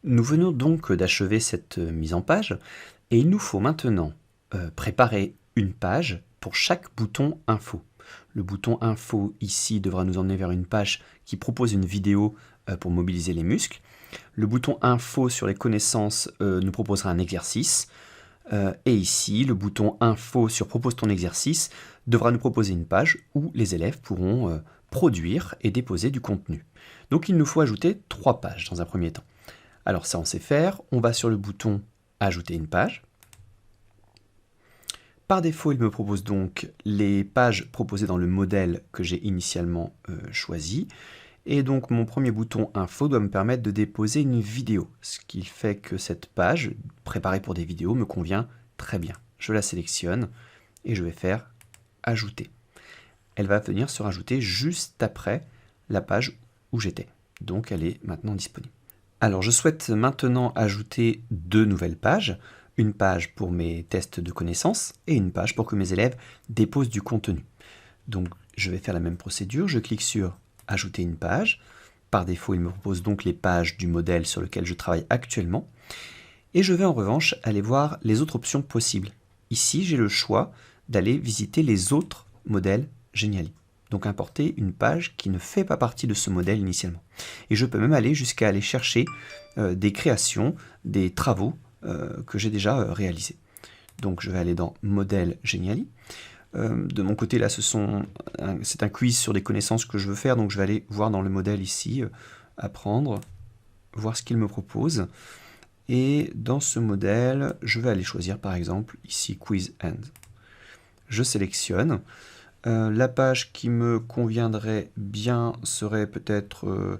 Nous venons donc d'achever cette mise en page et il nous faut maintenant préparer une page pour chaque bouton info. Le bouton info ici devra nous emmener vers une page qui propose une vidéo pour mobiliser les muscles. Le bouton info sur les connaissances nous proposera un exercice. Et ici, le bouton info sur propose ton exercice devra nous proposer une page où les élèves pourront produire et déposer du contenu. Donc il nous faut ajouter 3 pages dans un premier temps. Alors ça on sait faire, on va sur le bouton ajouter une page. Par défaut, il me propose donc les pages proposées dans le modèle que j'ai initialement choisi. Et donc mon premier bouton info doit me permettre de déposer une vidéo, ce qui fait que cette page préparée pour des vidéos me convient très bien. Je la sélectionne et je vais faire ajouter. Elle va venir se rajouter juste après la page où j'étais. Donc elle est maintenant disponible. Alors je souhaite maintenant ajouter 2 nouvelles pages, une page pour mes tests de connaissances et une page pour que mes élèves déposent du contenu. Donc je vais faire la même procédure, je clique sur ajouter une page. Par défaut, il me propose donc les pages du modèle sur lequel je travaille actuellement. Et je vais en revanche aller voir les autres options possibles. Ici, j'ai le choix d'aller visiter les autres modèles Geniali. Donc importer une page qui ne fait pas partie de ce modèle initialement. Et je peux même aller jusqu'à aller chercher des créations, des travaux que j'ai déjà réalisés. Donc je vais aller dans modèle Geniali. De mon côté, là, c'est un quiz sur des connaissances que je veux faire, donc je vais aller voir dans le modèle ici, apprendre, voir ce qu'il me propose. Et dans ce modèle, je vais aller choisir par exemple ici Quiz End. Je sélectionne. La page qui me conviendrait bien serait peut-être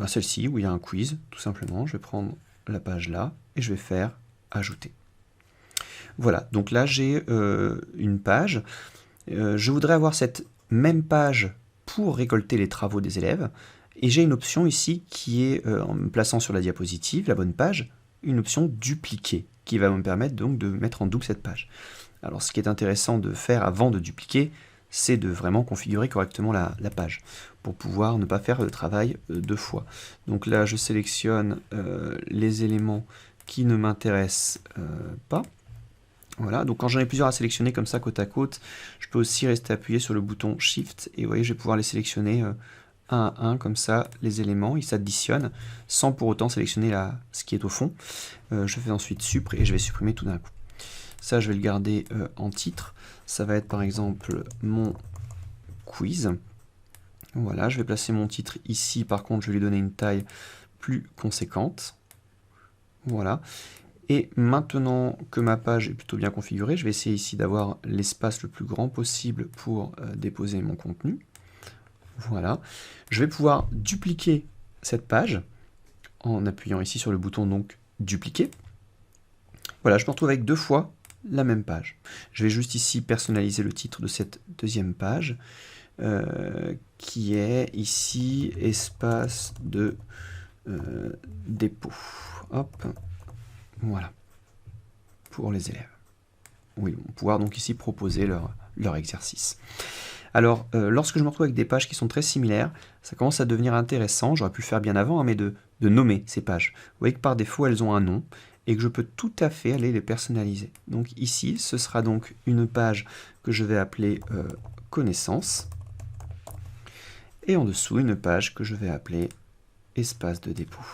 celle-ci, où il y a un quiz, tout simplement. Je vais prendre la page là, et je vais faire ajouter. Voilà, donc là j'ai une page. Je voudrais avoir cette même page pour récolter les travaux des élèves. Et j'ai une option ici qui est, en me plaçant sur la diapositive, la bonne page, une option dupliquer, qui va me permettre donc de mettre en double cette page. Alors ce qui est intéressant de faire avant de dupliquer, c'est de vraiment configurer correctement la page, pour pouvoir ne pas faire le travail 2 fois. Donc là je sélectionne les éléments qui ne m'intéressent pas. Voilà, donc quand j'en ai plusieurs à sélectionner comme ça côte à côte, je peux aussi rester appuyé sur le bouton Shift, et vous voyez je vais pouvoir les sélectionner un à un, comme ça les éléments, ils s'additionnent, sans pour autant sélectionner ce qui est au fond. Je fais ensuite Supr, et je vais supprimer tout d'un coup. Ça, je vais le garder en titre. Ça va être par exemple mon quiz. Voilà, je vais placer mon titre ici. Par contre, je vais lui donner une taille plus conséquente. Voilà. Et maintenant que ma page est plutôt bien configurée, je vais essayer ici d'avoir l'espace le plus grand possible pour déposer mon contenu. Voilà. Je vais pouvoir dupliquer cette page en appuyant ici sur le bouton donc dupliquer. Voilà, je me retrouve avec 2 fois la même page. Je vais juste ici personnaliser le titre de cette deuxième page, qui est ici espace de dépôt. Hop, voilà, pour les élèves. Oui, on va pouvoir donc ici proposer leur exercice. Alors, lorsque je me retrouve avec des pages qui sont très similaires, ça commence à devenir intéressant. J'aurais pu le faire bien avant, hein, mais de nommer ces pages. Vous voyez que par défaut, elles ont un nom, et que je peux tout à fait aller les personnaliser. Donc ici, ce sera donc une page que je vais appeler connaissances, et en dessous, une page que je vais appeler espace de dépôt.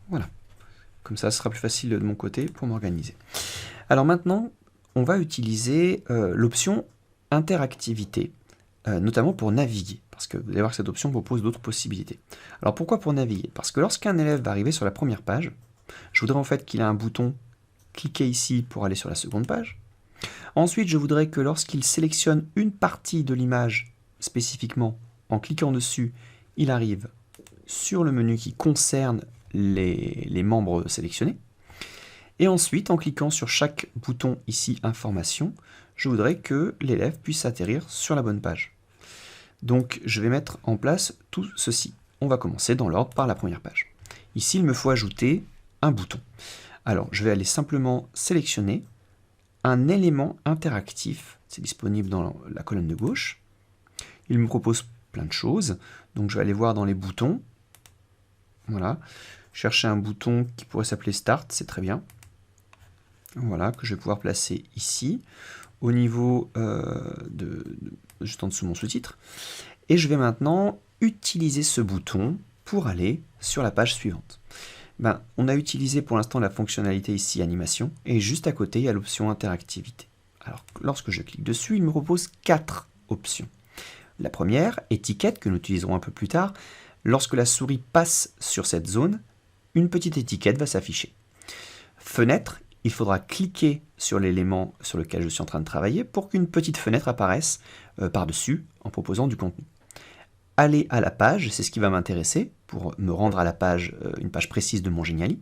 Voilà. Comme ça, ce sera plus facile de mon côté pour m'organiser. Alors maintenant, on va utiliser l'option interactivité, notamment pour naviguer, parce que vous allez voir que cette option propose d'autres possibilités. Alors pourquoi pour naviguer? Parce que lorsqu'un élève va arriver sur la première page, je voudrais en fait qu'il ait un bouton cliquer ici pour aller sur la seconde page. Ensuite, je voudrais que lorsqu'il sélectionne une partie de l'image spécifiquement, en cliquant dessus, il arrive sur le menu qui concerne les membres sélectionnés. Et ensuite, en cliquant sur chaque bouton ici, information, je voudrais que l'élève puisse atterrir sur la bonne page. Donc, je vais mettre en place tout ceci. On va commencer dans l'ordre par la première page. Ici, il me faut ajouter un bouton. Alors, je vais aller simplement sélectionner un élément interactif. C'est disponible dans la colonne de gauche. Il me propose plein de choses. Donc je vais aller voir dans les boutons. Voilà. Chercher un bouton qui pourrait s'appeler Start, c'est très bien. Voilà, que je vais pouvoir placer ici, au niveau juste en dessous de mon sous-titre. Et je vais maintenant utiliser ce bouton pour aller sur la page suivante. On a utilisé pour l'instant la fonctionnalité ici animation, et juste à côté, il y a l'option interactivité. Alors, lorsque je clique dessus, il me propose 4 options. La première, étiquette, que nous utiliserons un peu plus tard. Lorsque la souris passe sur cette zone, une petite étiquette va s'afficher. Fenêtre, il faudra cliquer sur l'élément sur lequel je suis en train de travailler pour qu'une petite fenêtre apparaisse par-dessus en proposant du contenu. Aller à la page, c'est ce qui va m'intéresser pour me rendre à la page, une page précise de mon Geniali.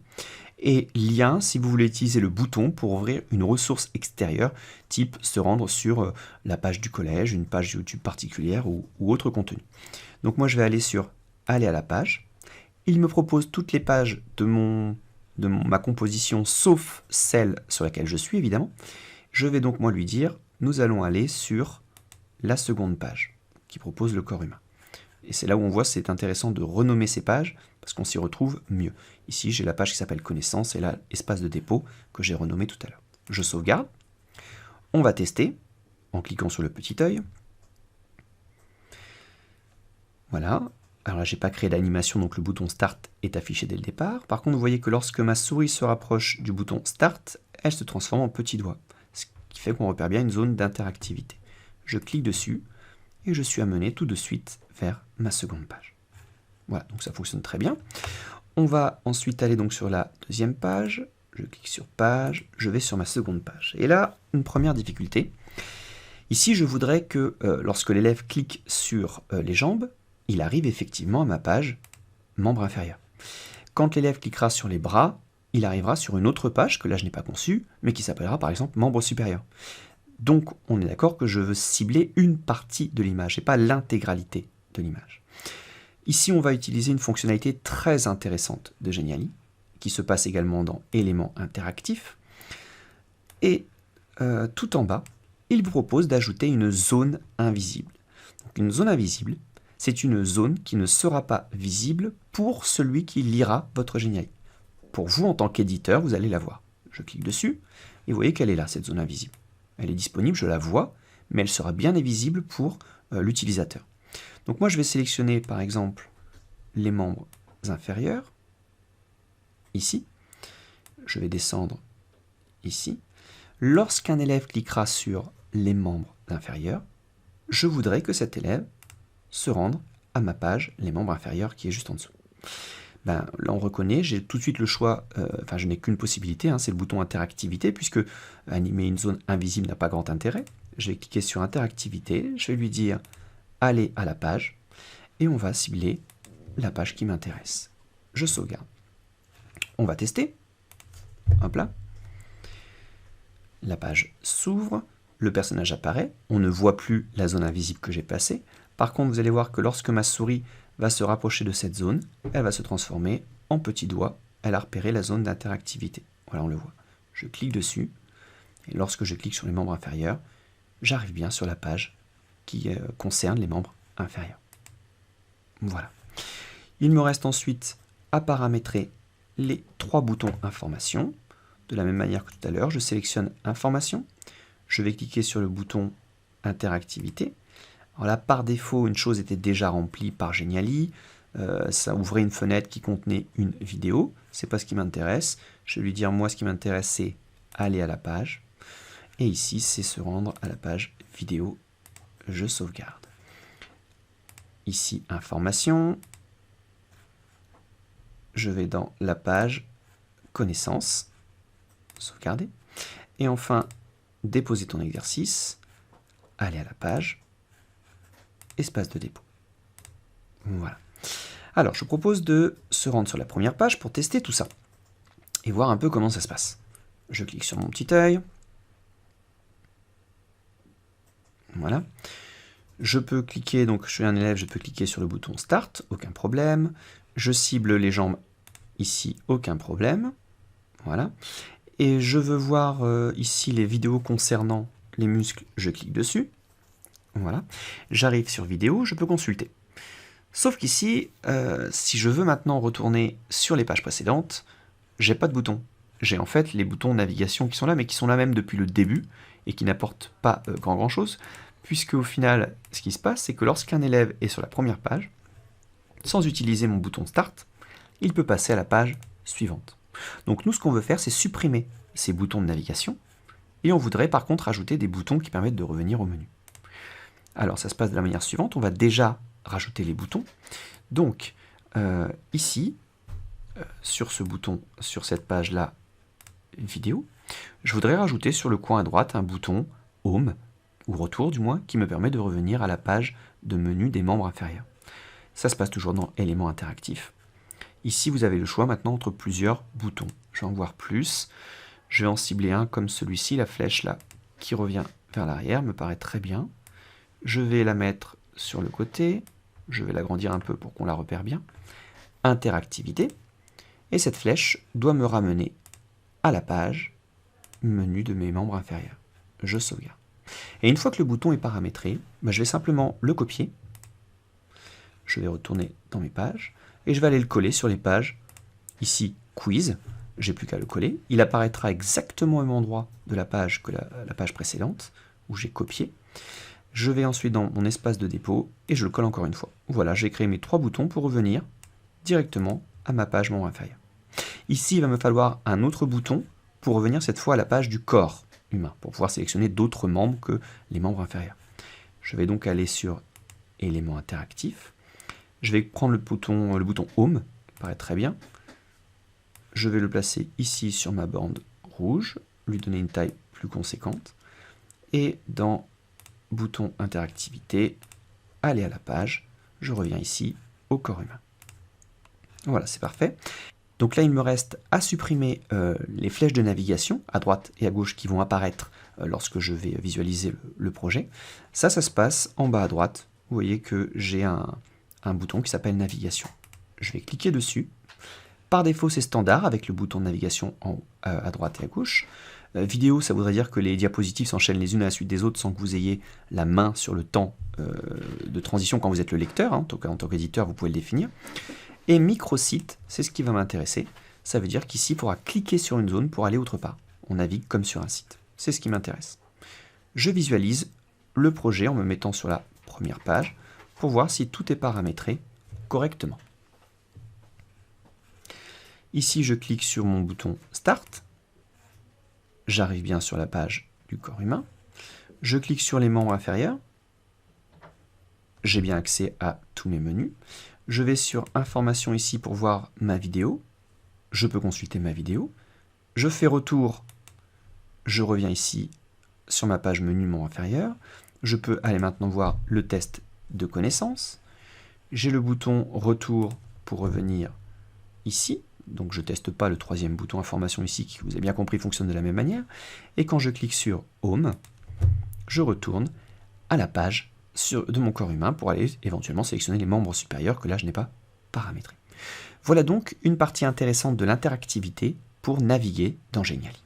Et lien, si vous voulez utiliser le bouton pour ouvrir une ressource extérieure, type se rendre sur la page du collège, une page YouTube particulière ou autre contenu. Donc moi je vais aller sur aller à la page. Il me propose toutes les pages de ma composition, sauf celle sur laquelle je suis évidemment. Je vais donc moi lui dire, nous allons aller sur la seconde page, qui propose le corps humain. Et c'est là où on voit c'est intéressant de renommer ces pages, parce qu'on s'y retrouve mieux. Ici, j'ai la page qui s'appelle connaissances, et là, espace de dépôt, que j'ai renommé tout à l'heure. Je sauvegarde. On va tester, en cliquant sur le petit œil. Voilà. Alors là, je n'ai pas créé d'animation, donc le bouton Start est affiché dès le départ. Par contre, vous voyez que lorsque ma souris se rapproche du bouton Start, elle se transforme en petit doigt, ce qui fait qu'on repère bien une zone d'interactivité. Je clique dessus, et je suis amené tout de suite vers ma seconde page. Voilà, donc ça fonctionne très bien. On va ensuite aller donc sur la deuxième page. Je clique sur page, je vais sur ma seconde page. Et là, une première difficulté. Ici, je voudrais que lorsque l'élève clique sur les jambes, il arrive effectivement à ma page membre inférieur. Quand l'élève cliquera sur les bras, il arrivera sur une autre page que là je n'ai pas conçue, mais qui s'appellera par exemple membre supérieur. Donc on est d'accord que je veux cibler une partie de l'image et pas l'intégralité de l'image. Ici, on va utiliser une fonctionnalité très intéressante de Geniali, qui se passe également dans éléments interactifs. Et tout en bas, il vous propose d'ajouter une zone invisible. Donc, une zone invisible, c'est une zone qui ne sera pas visible pour celui qui lira votre Geniali. Pour vous, en tant qu'éditeur, vous allez la voir. Je clique dessus, et vous voyez qu'elle est là, cette zone invisible. Elle est disponible, je la vois, mais elle sera bien invisible pour l'utilisateur. Donc moi, je vais sélectionner, par exemple, les membres inférieurs, ici. Je vais descendre ici. Lorsqu'un élève cliquera sur les membres inférieurs, je voudrais que cet élève se rende à ma page, les membres inférieurs, qui est juste en dessous. Là, on reconnaît, j'ai tout de suite le choix, je n'ai qu'une possibilité, c'est le bouton interactivité, puisque animer une zone invisible n'a pas grand intérêt. Je vais cliquer sur interactivité, je vais lui dire aller à la page, et on va cibler la page qui m'intéresse. Je sauvegarde. On va tester. Hop là. La page s'ouvre, le personnage apparaît, on ne voit plus la zone invisible que j'ai placée. Par contre, vous allez voir que lorsque ma souris va se rapprocher de cette zone, elle va se transformer en petit doigt. Elle a repéré la zone d'interactivité. Voilà, on le voit. Je clique dessus, et lorsque je clique sur les membres inférieurs, j'arrive bien sur la page qui concerne les membres inférieurs. Voilà. Il me reste ensuite à paramétrer les 3 boutons information. De la même manière que tout à l'heure, je sélectionne information. Je vais cliquer sur le bouton interactivité. Alors là, par défaut, une chose était déjà remplie par Geniali. Ça ouvrait une fenêtre qui contenait une vidéo. Ce n'est pas ce qui m'intéresse. Je vais lui dire, moi, ce qui m'intéresse, c'est aller à la page. Et ici, c'est se rendre à la page vidéo. Je sauvegarde. Ici, information. Je vais dans la page connaissances. Sauvegarder. Et enfin, déposer ton exercice. Aller à la page. Espace de dépôt. Voilà. Alors, je vous propose de se rendre sur la première page pour tester tout ça. Et voir un peu comment ça se passe. Je clique sur mon petit œil. Voilà. Je peux cliquer, donc je suis un élève, je peux cliquer sur le bouton Start, aucun problème. Je cible les jambes ici, aucun problème. Voilà. Et je veux voir ici les vidéos concernant les muscles, je clique dessus. Voilà. J'arrive sur vidéo, je peux consulter. Sauf qu'ici, si je veux maintenant retourner sur les pages précédentes, j'ai pas de bouton. J'ai en fait les boutons navigation qui sont là, mais qui sont là même depuis le début, et qui n'apportent pas grand chose, puisque au final, ce qui se passe, c'est que lorsqu'un élève est sur la première page, sans utiliser mon bouton Start, il peut passer à la page suivante. Donc nous, ce qu'on veut faire, c'est supprimer ces boutons de navigation, et on voudrait par contre ajouter des boutons qui permettent de revenir au menu. Alors ça se passe de la manière suivante, on va déjà rajouter les boutons. Donc ici, sur ce bouton, sur cette page-là, vidéo, je voudrais rajouter sur le coin à droite un bouton Home, ou Retour du moins, qui me permet de revenir à la page de menu des membres inférieurs. Ça se passe toujours dans Éléments interactifs. Ici, vous avez le choix maintenant entre plusieurs boutons. Je vais en voir plus. Je vais en cibler un comme celui-ci, la flèche là, qui revient vers l'arrière, me paraît très bien. Je vais la mettre sur le côté. Je vais l'agrandir un peu pour qu'on la repère bien. Interactivité. Et cette flèche doit me ramener à la page menu de mes membres inférieurs. Je sauvegarde. Et une fois que le bouton est paramétré, je vais simplement le copier. Je vais retourner dans mes pages et je vais aller le coller sur les pages. Ici, quiz. J'ai plus qu'à le coller. Il apparaîtra exactement au même endroit de la page que la page précédente où j'ai copié. Je vais ensuite dans mon espace de dépôt et je le colle encore une fois. Voilà, j'ai créé mes 3 boutons pour revenir directement à ma page membre inférieur. Ici, il va me falloir un autre bouton pour revenir cette fois à la page du corps humain, pour pouvoir sélectionner d'autres membres que les membres inférieurs. Je vais donc aller sur Éléments interactifs. Je vais prendre le bouton Home, qui paraît très bien. Je vais le placer ici sur ma bande rouge, lui donner une taille plus conséquente. Et dans Bouton Interactivité, aller à la page, je reviens ici au corps humain. Voilà, c'est parfait. Donc là, il me reste à supprimer les flèches de navigation à droite et à gauche qui vont apparaître lorsque je vais visualiser le projet. Ça se passe en bas à droite. Vous voyez que j'ai un bouton qui s'appelle Navigation. Je vais cliquer dessus. Par défaut, c'est standard avec le bouton de navigation à droite et à gauche. Vidéo, ça voudrait dire que les diapositives s'enchaînent les unes à la suite des autres sans que vous ayez la main sur le temps de transition quand vous êtes le lecteur. En tant qu'éditeur, vous pouvez le définir. Et microsite, c'est ce qui va m'intéresser. Ça veut dire qu'ici, il faudra cliquer sur une zone pour aller autre part. On navigue comme sur un site. C'est ce qui m'intéresse. Je visualise le projet en me mettant sur la première page pour voir si tout est paramétré correctement. Ici, je clique sur mon bouton Start. J'arrive bien sur la page du corps humain. Je clique sur les membres inférieurs. J'ai bien accès à tous mes menus. Je vais sur Informations ici pour voir ma vidéo. Je peux consulter ma vidéo. Je fais retour. Je reviens ici sur ma page menu membres inférieurs. Je peux aller maintenant voir le test de connaissances. J'ai le bouton Retour pour revenir ici. Donc je ne teste pas le troisième bouton Information ici qui, vous avez bien compris, fonctionne de la même manière. Et quand je clique sur Home, je retourne à la page de mon corps humain pour aller éventuellement sélectionner les membres supérieurs que là je n'ai pas paramétrés. Voilà donc une partie intéressante de l'interactivité pour naviguer dans Geniali.